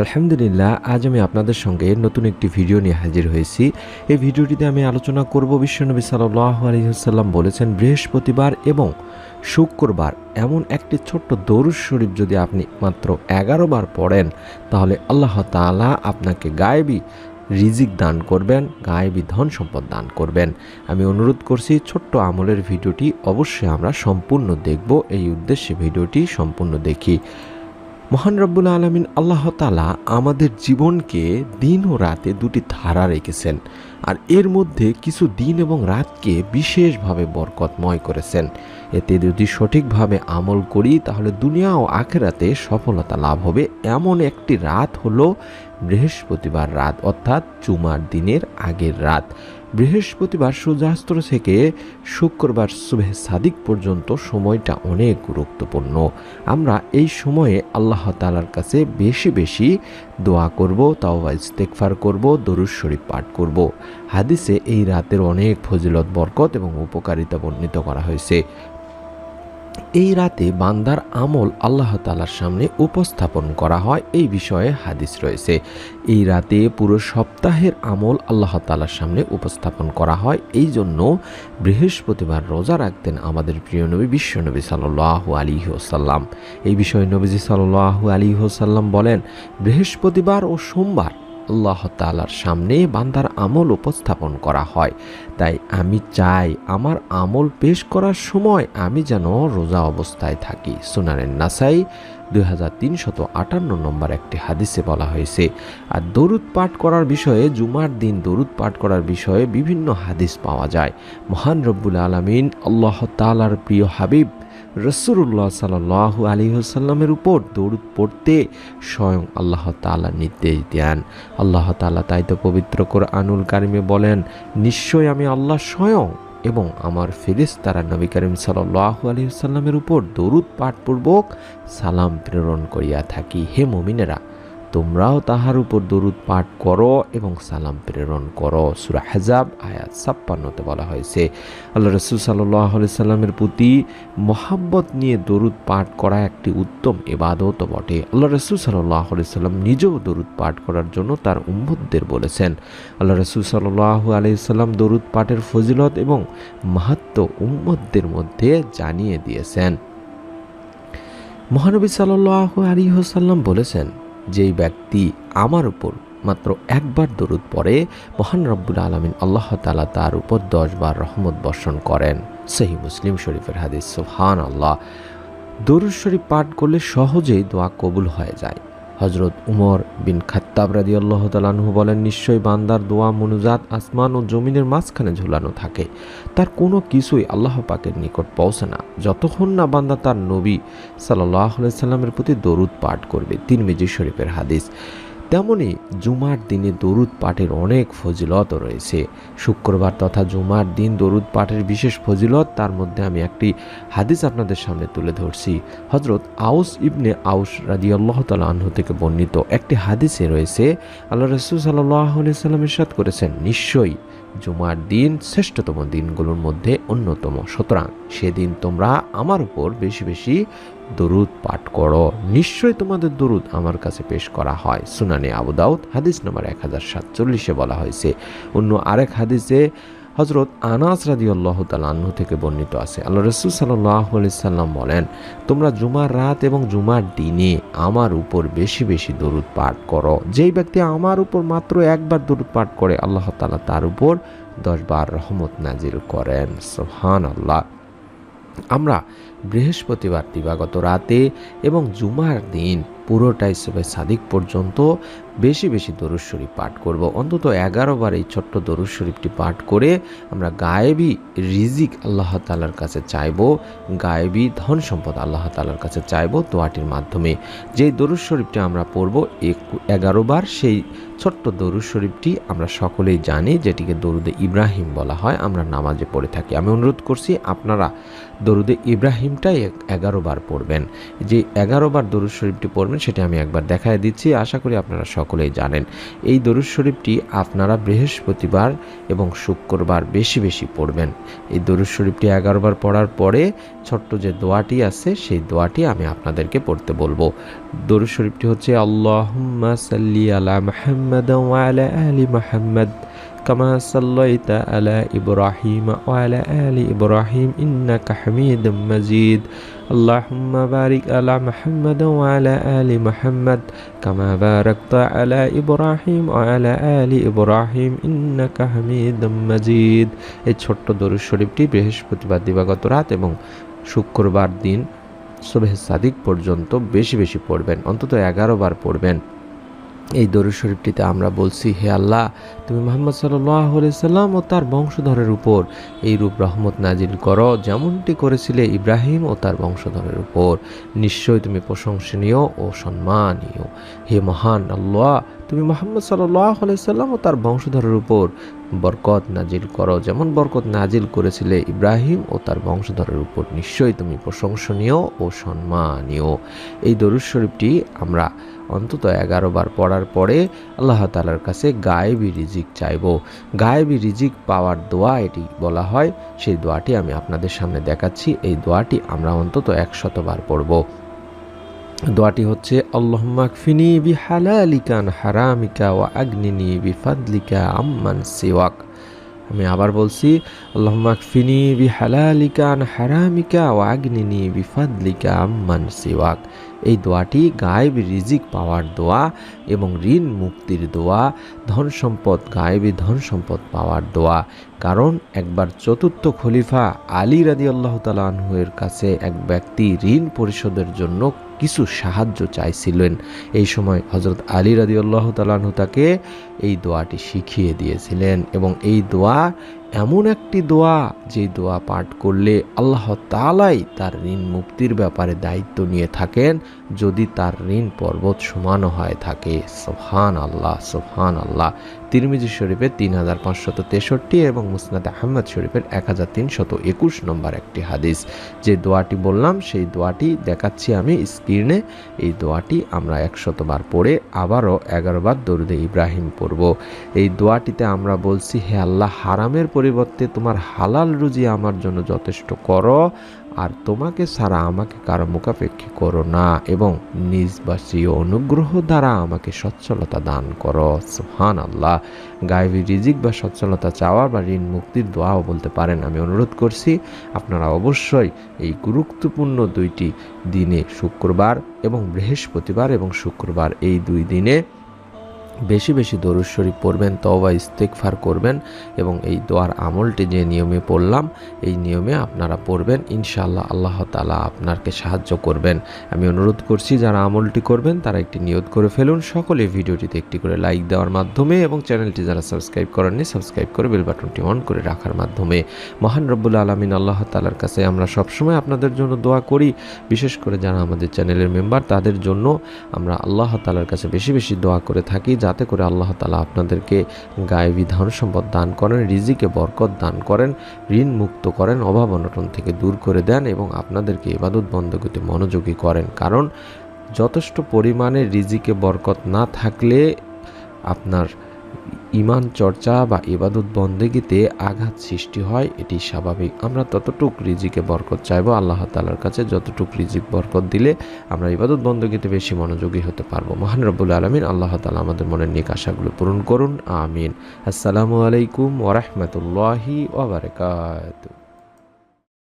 আলহামদুলিল্লাহ, আজ আমি আপনাদের সঙ্গে নতুন একটি ভিডিও নিয়ে হাজির হয়েছি। এই ভিডিওটিতে আমি আলোচনা করব বিশ্বনবী সাল্লাল্লাহু আলাইহি ওয়াসাল্লাম বলেছেন বৃহস্পতিবার এবং শুক্রবার এমন একটি ছোট্ট দরুদ শরীফ যদি আপনি মাত্র 11 বার পড়েন তাহলে আল্লাহ তাআলা আপনাকে গায়েবী রিজিক দান করবেন, গায়েবী ধন সম্পদ দান করবেন। আমি অনুরোধ করছি ছোট্ট আমলের ভিডিওটি অবশ্যই আমরা সম্পূর্ণ দেখব, এই উদ্দেশ্যে ভিডিওটি সম্পূর্ণ দেখি। মহান রব্বুল আলামিন আল্লাহ তাআলা আমাদের জীবনকে দিন ও রাতে দুটি ধারা রেখেছেন, আর এর মধ্যে কিছু দিন এবং রাতকে বিশেষভাবে বরকতময় করেছেন। এতে যদি সঠিকভাবে আমল করি তাহলে দুনিয়া ও আখিরাতে সফলতা লাভ হবে। এমন একটি রাত হলো বৃহস্পতিবার রাত, অর্থাৎ জুমার দিনের আগের রাত। বৃহস্পতিবার সূর্যাস্ত থেকে শুক্রবার সুবহে সাদিক পর্যন্ত সময়টা অনেক গুরুত্বপূর্ণ। আমরা এই সময়ে আল্লাহ তাআলার কাছে বেশি বেশি দোয়া করব, তাওবা ইস্তেগফার করব, দরুদ শরীফ পাঠ করব। হাদিসে এই রাতের অনেক ফজিলত, বরকত এবং উপকারিতা বর্ণিত করা হয়েছে। এই রাতে বান্দার আমল আল্লাহ তাআলার সামনে উপস্থাপন করা হয়, এই বিষয়ে হাদিস রয়েছে। এই রাতে পুরো সপ্তাহের আমল আল্লাহ তাআলার সামনে উপস্থাপন করা হয়। এই জন্য বৃহস্পতিবার রোজা রাখতেন আমাদের প্রিয় নবী বিশ্বনবী সাল্লাল্লাহু আলাইহি ওয়াসাল্লাম। এই বিষয়ে নবীজি সাল্লাল্লাহু আলাইহি ওয়াসাল্লাম বলেন, বৃহস্পতিবার ও সোমবার আল্লাহ তাআলার সামনে বান্দার আমল উপস্থাপন করা হয়। তাই আমি চাই আমার আমল পেশ করার সময় আমি যেন রোজা অবস্থায় থাকি। সুনানে নাসাই 2358 নম্বর একটি হাদিসে বলা হয়েছে। আর দরুদ পাঠ করার বিষয়ে, জুমার দিন দরুদ পাঠ করার বিষয়ে বিভিন্ন হাদিস পাওয়া যায়। মহান রব্বুল আলামিন আল্লাহ তাআলার প্রিয় হাবিব রাসূলুল্লাহ সাল্লাল্লাহু আলাইহি ওয়াসাল্লামের উপর দরুদ পড়তে স্বয়ং আল্লাহ তাআলা নির্দেশ দেন। আল্লাহ তাআলা তাই তো পবিত্র কোরআনুল কারিমে বলেন, নিশ্চয় আমি আল্লাহ স্বয়ং এবং আমার ফেরেশতারা নবী করিম সাল্লাল্লাহু আলাইহি ওয়াসাল্লামের উপর দরুদ পাঠপূর্বক সালাম প্রেরণ করিয়া থাকি। হে মুমিনেরা, তোমরাও তাহার উপর দরুদ পাঠ করো এবং সালাম প্রেরণ করো। সূরা আহজাব আয়াত 56-তে বলা হয়েছে। আল্লাহ রাসূল সাল্লাল্লাহু আলাইহি সাল্লামের প্রতি মহব্বত নিয়ে দরুদ পাঠ করা একটি উত্তম ইবাদত বটে। আল্লাহ রাসূল সাল্লাল্লাহু আলাইহি সাল্লাম নিজেও দরুদ পাঠ করার জন্য তার উম্মতদের বলেছেন। আল্লাহ রাসূল সাল্লাল্লাহু আলাইহি সাল্লাম দরুদ পাঠের ফজিলত এবং মাহাত্ম্য উম্মতদের মধ্যে জানিয়ে দিয়েছেন। মহানবী সাল্লাল্লাহু আলাইহি ওয়াসাল্লাম বলেছেন, যেই ব্যক্তি আমার উপর মাত্র একবার দরুদ পড়ে মহান রব্বুল আলামিন আল্লাহ তাআলা তার উপর 10 বার রহমত বর্ষণ করেন। সহিহ মুসলিম শরীফের হাদিস। সুবহানাল্লাহ। দরুদ শরীফ পাঠ করলে সহজেই দোয়া কবুল হয়ে যায়। হযরত উমর বিন খাত্তাব রাদিয়াল্লাহু তাআলা আনহু বলেন, নিশ্চয়ই বান্দার দোয়া মনুজাত আসমান ও জমিনের মাঝখানে ঝুলানো থাকে, তার কোনো কিছুই আল্লাহ পাকের নিকট পৌঁছে না যতক্ষণ না বান্দা তার নবী সাল্লাল্লাহু আলাইহি সাল্লামের প্রতি দরুদ পাঠ করবে। তিরমিজি শরীফের হাদিস। তেমনি জুমার দিনে দরুদ পাঠের অনেক ফজিলত রয়েছে। শুক্রবার তথা জুমার দিন দরুদ পাঠের বিশেষ ফজিলত, তার মধ্যে আমি একটি হাদিস আপনাদের সামনে তুলে ধরছি। হযরত আউস ইবনে আউস রাদিয়াল্লাহু তাআলা আনহু থেকে বর্ণিত একটি হাদিসে রয়েছে, আল্লাহ রাসূল সাল্লাল্লাহু আলাইহি সাল্লাম ইরশাদ করেছেন, নিশ্চয়ই জুমার দিন শ্রেষ্ঠতম দিনগুলোর মধ্যে অন্যতম, সুতরাং সেদিন তোমরা আমার উপর বেশি বেশি দরুদ পাঠ করো, নিশ্চয়ই তোমাদের দরুদ আমার কাছে পেশ করা হয়। সুনানে আবু দাউদ হাদিস নম্বর 1047-এ বলা হয়েছে। অন্য আরেক হাদিসে হযরত আনাস রাদিয়াল্লাহু তাআলা আনহু থেকে বর্ণিত আছে, আল্লাহ রাসূল সাল্লাল্লাহু আলাইহি সাল্লাম বলেন, তোমরা জুমার রাত এবং জুমার দিনে আমার উপর বেশি বেশি দরুদ পাঠ করো। যেই ব্যক্তি আমার উপর মাত্র একবার দরুদ পাঠ করে আল্লাহ তাআলা তার উপর 10 বার রহমত নাজিল করেন। সুবহানাল্লাহ। আমরা বৃহস্পতিবার দিবাগত রাতে এবং জুমার দিন পুরোটাই সুবহে সাদিক পর্যন্ত বেশি বেশি দরুদ শরীফ পাঠ করব। অন্তত 11 বার এই ছোট্ট দরুদ শরীফটি পাঠ করে আমরা গায়েবী রিজিক আল্লাহ তাআলার কাছে চাইব, গায়েবী ধন সম্পদ আল্লাহ তাআলার কাছে চাইব দোয়াটির মাধ্যমে। যেই দরুদ শরীফটি আমরা পড়ব 11 বার, সেই ছোট্ট দরুদ শরীফটি আমরা সকলেই জানি, যেটিকে দরুদে ইব্রাহিম বলা হয়, আমরা নামাজে পড়ে থাকি। আমি অনুরোধ করছি আপনারা দরুদে ইব্রাহিম ইব্রাহিমটাই 11 বার পড়বেন। যে 11 বার দরুদ শরীফটি পড়বেন সেটা আমি একবার দেখায় দিচ্ছি, আশা করি আপনারা সকলেই জানেন। এই দরুদ শরীফটি আপনারা বৃহস্পতিবার এবং শুক্রবার বেশি বেশি পড়বেন। এই দরুদ শরীফটি 11 বার পড়ার পরে ছোট্ট যে দোয়াটি আছে সেই দোয়াটি আমি আপনাদেরকে পড়তে বলবো। দরুদ শরীফটি হচ্ছে আল্লাহুম্মা সাল্লি আলা মুহাম্মাদ ওয়া আলা আলি মুহাম্মাদ কামা সাল্লাইতা আলা ইব্রাহিম ওয়া আলা আলি ইব্রাহিম ইন্নাকা হামিদুম মাজিদ। আল্লাহুম্মা বারিক আলা মুহাম্মাদ ওয়া আলা আলি মুহাম্মাদ কামা বারাকতা আলা ইব্রাহিম ওয়া আলা আলি ইব্রাহিম ইন্নাকা হামিদুম মাজিদ। এই ছোট্ট দরুদ শরীফটি বৃহস্পতিবার দিবাগত রাত এবং শুক্রবার দিন সুবহে সাদিক পর্যন্ত বেশি বেশি পড়বেন, অন্তত 11 বার পড়বেন। এই দরুদ শরীফটিতে আমরা বলছি, হে আল্লাহ, তুমি মুহাম্মদ সাল্লাল্লাহু আলাইহি সাল্লাম ও তার বংশধরের উপর এই রূপ রহমত নাজিল করো যেমনটি করেছিলে ইব্রাহিম ও তার বংশধরের উপর। নিশ্চয়ই তুমি প্রশংসনীয় ও সম্মানীয়। হে মহান আল্লাহ, তুমি মুহাম্মদ সাল্লাল্লাহু আলাইহি সাল্লাম ও তার বংশধরের উপর বরকত নাজিল করো যেমন বরকত নাজিল করেছিলে ইব্রাহিম ও তার বংশধরের উপর। নিশ্চয়ই তুমি প্রশংসনীয় ও সম্মানীয়। এই দরুদ শরীফটি আমরা অন্তত 11 বার পড়ার পরে আল্লাহ তাআলার কাছে গায়েবী রিজিক চাইব। গায়েবী রিজিক পাওয়ার দোয়া এটি বলা হয়। সেই দোয়াটি আমি আপনাদের সামনে দেখাচ্ছি। এই দোয়াটি আমরা অন্তত 100 বার পড়ব। দোয়াটি হচ্ছে আল্লাহুম্মা কফিনি বিহালালিকা আন হারামিকা ওয়া আগনিনি বিফাদলিকা আম্মান সিওয়াক। আমি আবার বলছি, আল্লাহুম্মা কফিনি বিহালালিকা আন হারামিকা ওয়া আগনিনি বিফাদলিকা আম্মান সিওয়াক। এই দোয়াটি গায়েবী রিজিক পাওয়ার দোয়া এবং ঋণ মুক্তির দোয়া, ধন সম্পদ গায়েবী ধন সম্পদ পাওয়ার দোয়া। কারণ একবার চতুর্থ খলিফা আলী রাদিয়াল্লাহু তাআলা আনহু এর কাছে এক ব্যক্তি ঋণ পরিশোধের জন্য কিছু সাহায্য চাইছিলেন। এই সময় হযরত আলী রাদিয়াল্লাহু তাআলা আনহু তাকে এই দোয়াটি শিখিয়ে দিয়েছিলেন এবং এই দোয়া এমন একটি দোয়া যে দোয়া পাঠ করলে আল্লাহ তাআলাই তার ঋণ মুক্তির ব্যাপারে দায়িত্ব নিয়ে থাকেন যদি তার ঋণ পর্বত সমানও হয়ে থাকে। সুবহানাল্লাহ, সুবহানাল্লাহ। তিরমিজি শরীফের 3563 এবং মুসনাদ আহমদ শরীফের 1321 নম্বর একটি হাদিস। যে দোয়াটি বললাম সেই দোয়াটি দেখাচ্ছি আমি স্ক্রিনে। এই দোয়াটি আমরা 100 বার পড়ে আবারও 11 বার দরুদে ইব্রাহিম পড়ব। এই দোয়াটিতে আমরা বলছি, হে আল্লাহ, হারামের পরিবর্তে তোমার হালাল রুজি আমার জন্য যথেষ্ট করো আর তোমাকে ছাড়া আমাকে কারো মুখাপেক্ষী করো না এবং নিজবাসী অনুগ্রহ দ্বারা আমাকে সচ্ছলতা দান করো। সুবহানাল্লাহ। গায়েবী রিজিক বা সচ্ছলতা চাওয়া বা ঋণ মুক্তির দোয়াও বলতে পারেন। আমি অনুরোধ করছি আপনারা অবশ্যই এই গুরুত্বপূর্ণ দুইটি দিনে, শুক্রবার এবং বৃহস্পতিবার এবং শুক্রবার, এই 2 দিনে বেশি বেশি দরুদ শরীফ পড়বেন, তওবা ইস্তেগফার করবেন এবং এই দোয়ার আমলটি যে নিয়মে পড়লাম এই নিয়মে আপনারা পড়বেন। ইনশাআল্লাহ আল্লাহ তাআলা আপনাকে সাহায্য করবেন। আমি অনুরোধ করছি যারা আমলটি করবেন তারা একটি নিয়ত করে ফেলুন। সকলে ভিডিওটিতে একটি করে লাইক দেওয়ার মাধ্যমে এবং চ্যানেলটি যারা সাবস্ক্রাইব করেননি সাবস্ক্রাইব করে বেল বাটনটি অন করে রাখার মাধ্যমে। মহান রব্বুল আলামিন আল্লাহ তাআলার কাছে আমরা সবসময় আপনাদের জন্য দোয়া করি। বিশেষ করে যারা আমাদের চ্যানেলের মেম্বার তাদের জন্য আমরা আল্লাহ তাআলার কাছে বেশি বেশি দোয়া করে থাকি যাতে করে আল্লাহ তাআলা আপনাদেরকে গায়েবী ধন সম্পদ দান করেন, রিজিকে বরকত দান করেন, ঋণ মুক্ত করেন, অভাব অনটন থেকে দূর করে দেন এবং আপনাদেরকে ইবাদত বন্দেগীতে মনোযোগী করেন। কারণ যথেষ্ট পরিমাণে রিজিকে বরকত না থাকলে আপনার ঈমান চর্চা বা ইবাদত বন্দেগীতে আঘাত সৃষ্টি হয়, এটি স্বাভাবিক। আমরা ততটুক রিজিকে বরকত চাইবো আল্লাহ তাআলার কাছে, যতটুক রিজিক বরকত দিলে আমরা ইবাদত বন্দেগীতে বেশি মনোযোগী হতে পারবো। মহান রব্বুল আলামিন আল্লাহ তাআলা আমাদের মনের নেক আশাগুলো পূরণ করুন। আমিন। আসসালামু আলাইকুম ওয়া রাহমাতুল্লাহি ওয়া বারাকাতুহু।